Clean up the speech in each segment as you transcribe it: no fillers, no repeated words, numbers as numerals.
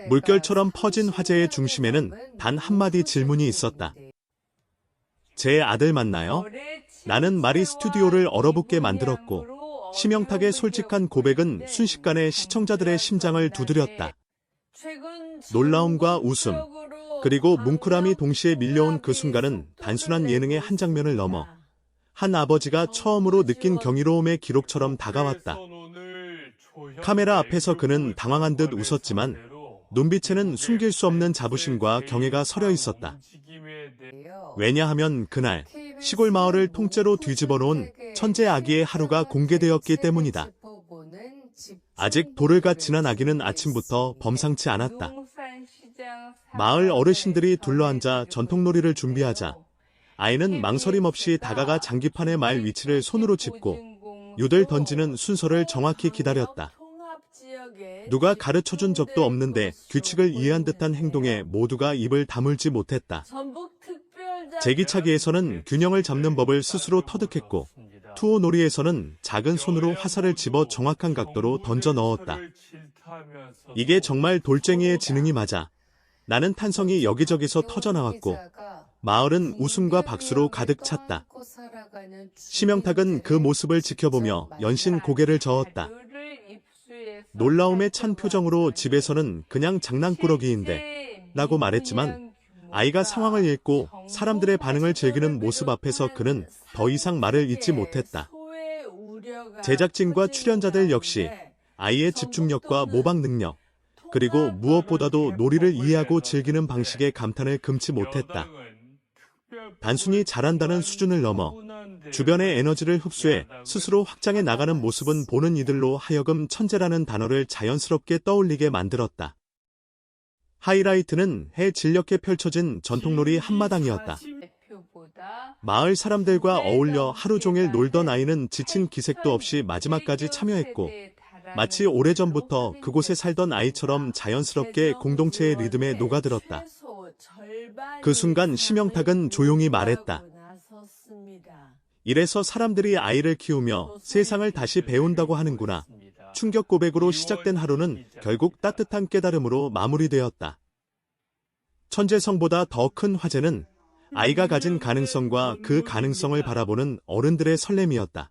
물결처럼 퍼진 화제의 중심에는 단 한마디 질문이 있었다. 제 아들 맞나요? 나는 말이 스튜디오를 얼어붙게 만들었고 심영탁의 솔직한 고백은 순식간에 시청자들의 심장을 두드렸다. 놀라움과 웃음, 그리고 뭉클함이 동시에 밀려온 그 순간은 단순한 예능의 한 장면을 넘어 한 아버지가 처음으로 느낀 경이로움의 기록처럼 다가왔다. 카메라 앞에서 그는 당황한 듯 웃었지만 눈빛에는 숨길 수 없는 자부심과 경애가 서려 있었다. 왜냐하면 그날 시골 마을을 통째로 뒤집어 놓은 천재 아기의 하루가 공개되었기 때문이다. 아직 돌을갓 지난 아기는 아침부터 범상치 않았다. 마을 어르신들이 둘러앉아 전통놀이를 준비하자 아이는 망설임 없이 다가가 장기판의 말 위치를 손으로 짚고 유들 던지는 순서를 정확히 기다렸다. 누가 가르쳐준 적도 없는데 규칙을 이해한 듯한 행동에 모두가 입을 다물지 못했다. 제기차기에서는 균형을 잡는 법을 스스로 터득했고 투호 놀이에서는 작은 손으로 화살을 집어 정확한 각도로 던져 넣었다. 이게 정말 돌쟁이의 지능이 맞아. 나는 탄성이 여기저기서 터져나왔고 마을은 웃음과 박수로 가득 찼다. 심영탁은 그 모습을 지켜보며 연신 고개를 저었다. 놀라움에 찬 표정으로 집에서는 그냥 장난꾸러기인데 라고 말했지만 아이가 상황을 읽고 사람들의 반응을 즐기는 모습 앞에서 그는 더 이상 말을 잇지 못했다. 제작진과 출연자들 역시 아이의 집중력과 모방 능력, 그리고 무엇보다도 놀이를 이해하고 즐기는 방식에 감탄을 금치 못했다. 단순히 잘한다는 수준을 넘어 주변의 에너지를 흡수해 스스로 확장해 나가는 모습은 보는 이들로 하여금 천재라는 단어를 자연스럽게 떠올리게 만들었다. 하이라이트는 해 진녘에 펼쳐진 전통놀이 한마당이었다. 마을 사람들과 어울려 하루 종일 놀던 아이는 지친 기색도 없이 마지막까지 참여했고 마치 오래전부터 그곳에 살던 아이처럼 자연스럽게 공동체의 리듬에 녹아들었다. 그 순간 심영탁은 조용히 말했다. 이래서 사람들이 아이를 키우며 세상을 다시 배운다고 하는구나. 충격 고백으로 시작된 하루는 결국 따뜻한 깨달음으로 마무리되었다. 천재성보다 더 큰 화제는 아이가 가진 가능성과 그 가능성을 바라보는 어른들의 설렘이었다.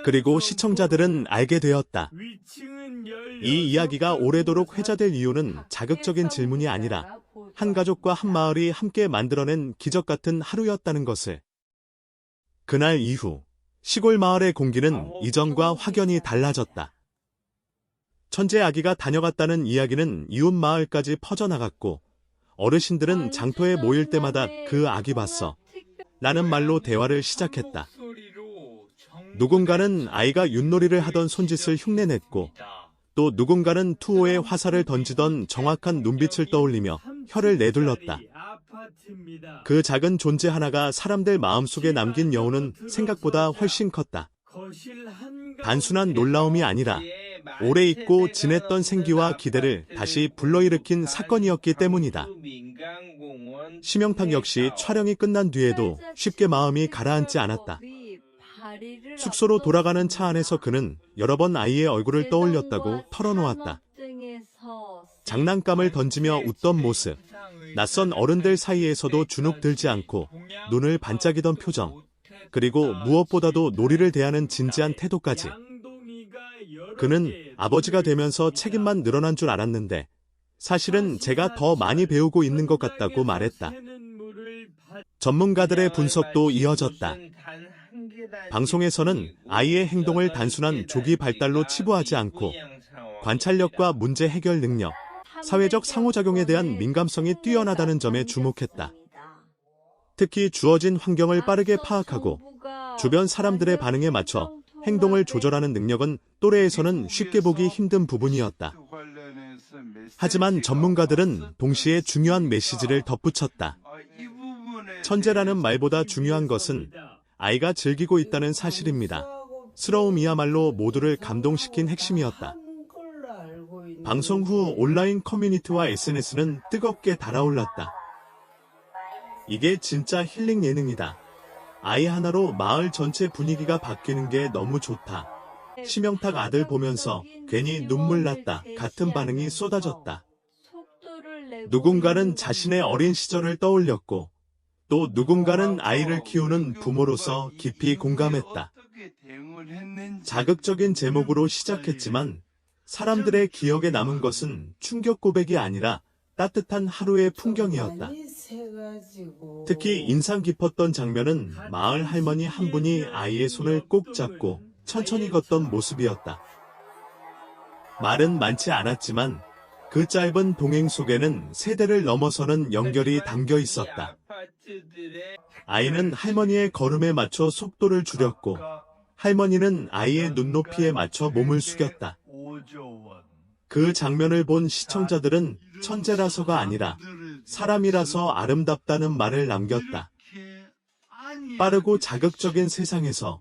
그리고 시청자들은 알게 되었다. 이 이야기가 오래도록 회자될 이유는 자극적인 질문이 아니라 한 가족과 한 마을이 함께 만들어낸 기적 같은 하루였다는 것을. 그날 이후 시골 마을의 공기는 이전과 확연히 달라졌다. 천재 아기가 다녀갔다는 이야기는 이웃 마을까지 퍼져나갔고 어르신들은 장터에 모일 때마다 그 아기 봤어 라는 말로 대화를 시작했다. 누군가는 아이가 윷놀이를 하던 손짓을 흉내냈고 또 누군가는 투호에 화살을 던지던 정확한 눈빛을 떠올리며 혀를 내둘렀다. 그 작은 존재 하나가 사람들 마음속에 남긴 여운은 생각보다 훨씬 컸다. 단순한 놀라움이 아니라 오래 잊고 지냈던 생기와 기대를 다시 불러일으킨 사건이었기 때문이다. 심영탁 역시 촬영이 끝난 뒤에도 쉽게 마음이 가라앉지 않았다. 숙소로 돌아가는 차 안에서 그는 여러 번 아이의 얼굴을 떠올렸다고 털어놓았다. 장난감을 던지며 웃던 모습, 낯선 어른들 사이에서도 주눅 들지 않고 눈을 반짝이던 표정, 그리고 무엇보다도 놀이를 대하는 진지한 태도까지. 그는 아버지가 되면서 책임만 늘어난 줄 알았는데 사실은 제가 더 많이 배우고 있는 것 같다고 말했다. 전문가들의 분석도 이어졌다. 방송에서는 아이의 행동을 단순한 조기 발달로 치부하지 않고 관찰력과 문제 해결 능력, 사회적 상호작용에 대한 민감성이 뛰어나다는 점에 주목했다. 특히 주어진 환경을 빠르게 파악하고 주변 사람들의 반응에 맞춰 행동을 조절하는 능력은 또래에서는 쉽게 보기 힘든 부분이었다. 하지만 전문가들은 동시에 중요한 메시지를 덧붙였다. 천재라는 말보다 중요한 것은 아이가 즐기고 있다는 사실입니다. 스러움이야말로 모두를 감동시킨 핵심이었다. 방송 후 온라인 커뮤니티와 SNS는 뜨겁게 달아올랐다. 이게 진짜 힐링 예능이다. 아이 하나로 마을 전체 분위기가 바뀌는 게 너무 좋다. 심영탁 아들 보면서 괜히 눈물 났다 같은 반응이 쏟아졌다. 누군가는 자신의 어린 시절을 떠올렸고 또 누군가는 아이를 키우는 부모로서 깊이 공감했다. 자극적인 제목으로 시작했지만 사람들의 기억에 남은 것은 충격 고백이 아니라 따뜻한 하루의 풍경이었다. 특히 인상 깊었던 장면은 마을 할머니 한 분이 아이의 손을 꼭 잡고 천천히 걷던 모습이었다. 말은 많지 않았지만 그 짧은 동행 속에는 세대를 넘어서는 연결이 담겨 있었다. 아이는 할머니의 걸음에 맞춰 속도를 줄였고 할머니는 아이의 눈높이에 맞춰 몸을 숙였다. 그 장면을 본 시청자들은 천재라서가 아니라 사람이라서 아름답다는 말을 남겼다. 빠르고 자극적인 세상에서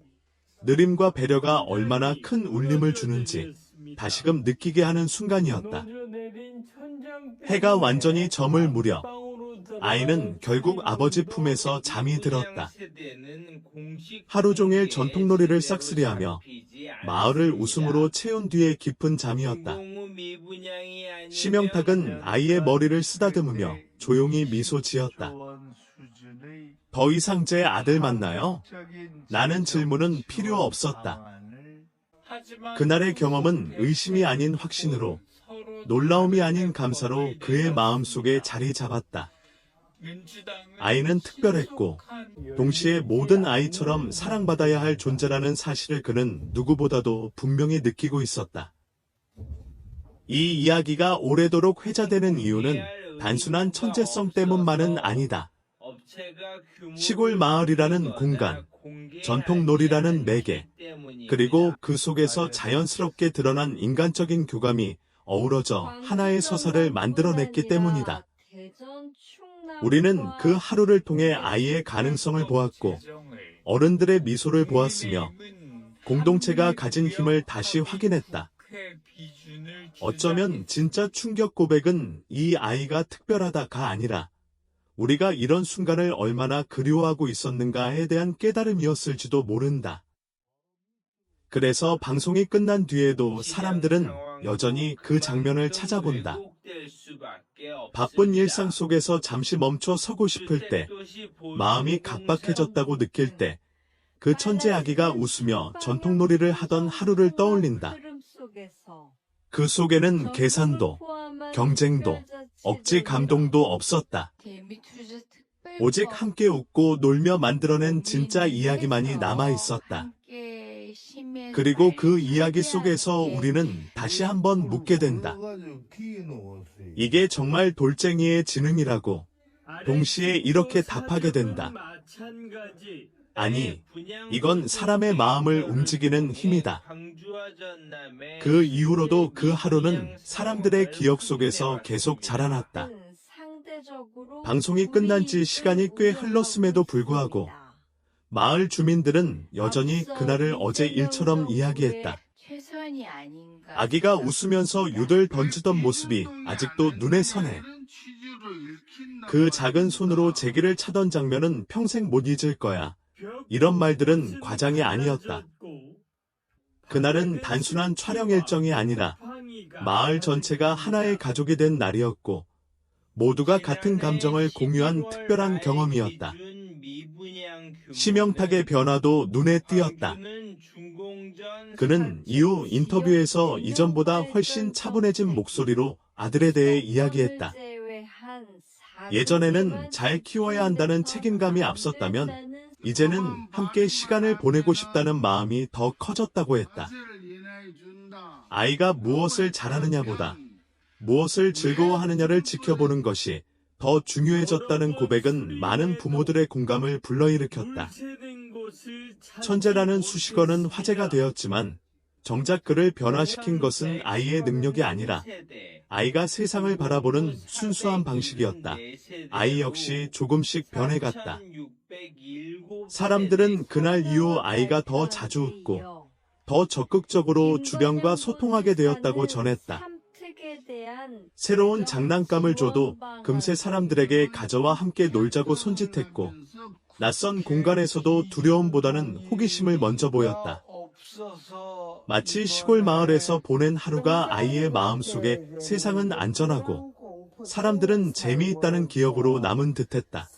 느림과 배려가 얼마나 큰 울림을 주는지 다시금 느끼게 하는 순간이었다. 해가 완전히 저물 무렵 아이는 결국 아버지 품에서 잠이 들었다. 하루 종일 전통놀이를 싹쓸이하며 마을을 웃음으로 채운 뒤의 깊은 잠이었다. 심영탁은 아이의 머리를 쓰다듬으며 조용히 미소 지었다. 더 이상 제 아들 맞나요? 라는 질문은 필요 없었다. 그날의 경험은 의심이 아닌 확신으로, 놀라움이 아닌 감사로 그의 마음속에 자리 잡았다. 아이는 특별했고 동시에 모든 아이처럼 사랑받아야 할 존재라는 사실을 그는 누구보다도 분명히 느끼고 있었다. 이 이야기가 오래도록 회자되는 이유는 단순한 천재성 때문만은 아니다. 시골 마을이라는 공간, 전통놀이라는 매개, 그리고 그 속에서 자연스럽게 드러난 인간적인 교감이 어우러져 하나의 서사를 만들어냈기 때문이다. 우리는 그 하루를 통해 아이의 가능성을 보았고 어른들의 미소를 보았으며 공동체가 가진 힘을 다시 확인했다. 어쩌면 진짜 충격 고백은 이 아이가 특별하다가 아니라 우리가 이런 순간을 얼마나 그리워하고 있었는가에 대한 깨달음이었을지도 모른다. 그래서 방송이 끝난 뒤에도 사람들은 여전히 그 장면을 찾아본다. 바쁜 일상 속에서 잠시 멈춰 서고 싶을 때, 마음이 각박해졌다고 느낄 때, 그 천재 아기가 웃으며 전통놀이를 하던 하루를 떠올린다. 그 속에는 계산도, 경쟁도, 억지 감동도 없었다. 오직 함께 웃고 놀며 만들어낸 진짜 이야기만이 남아있었다. 그리고 그 이야기 속에서 우리는 다시 한번 묻게 된다. 이게 정말 돌쟁이의 지능이라고 동시에 이렇게 답하게 된다. 아니, 이건 사람의 마음을 움직이는 힘이다. 그 이후로도 그 하루는 사람들의 기억 속에서 계속 자라났다. 방송이 끝난 지 시간이 꽤 흘렀음에도 불구하고 마을 주민들은 여전히 그날을 어제 일처럼 이야기했다. 아기가 웃으면서 유들 던지던 모습이 아직도 눈에 선해. 그 작은 손으로 제기를 차던 장면은 평생 못 잊을 거야. 이런 말들은 과장이 아니었다. 그날은 단순한 촬영 일정이 아니라 마을 전체가 하나의 가족이 된 날이었고 모두가 같은 감정을 공유한 특별한 경험이었다. 심영탁의 변화도 눈에 띄었다. 그는 이후 인터뷰에서 이전보다 훨씬 차분해진 목소리로 아들에 대해 이야기했다. 예전에는 잘 키워야 한다는 책임감이 앞섰다면 이제는 함께 시간을 보내고 싶다는 마음이 더 커졌다고 했다. 아이가 무엇을 잘하느냐보다 무엇을 즐거워하느냐를 지켜보는 것이 더 중요해졌다는 고백은 많은 부모들의 공감을 불러일으켰다. 천재라는 수식어는 화제가 되었지만 정작 그를 변화시킨 것은 아이의 능력이 아니라 아이가 세상을 바라보는 순수한 방식이었다. 아이 역시 조금씩 변해갔다. 사람들은 그날 이후 아이가 더 자주 웃고 더 적극적으로 주변과 소통하게 되었다고 전했다. 새로운 장난감을 줘도 금세 사람들에게 가져와 함께 놀자고 손짓했고 낯선 공간에서도 두려움보다는 호기심을 먼저 보였다. 마치 시골 마을에서 보낸 하루가 아이의 마음속에 세상은 안전하고 사람들은 재미있다는 기억으로 남은 듯했다.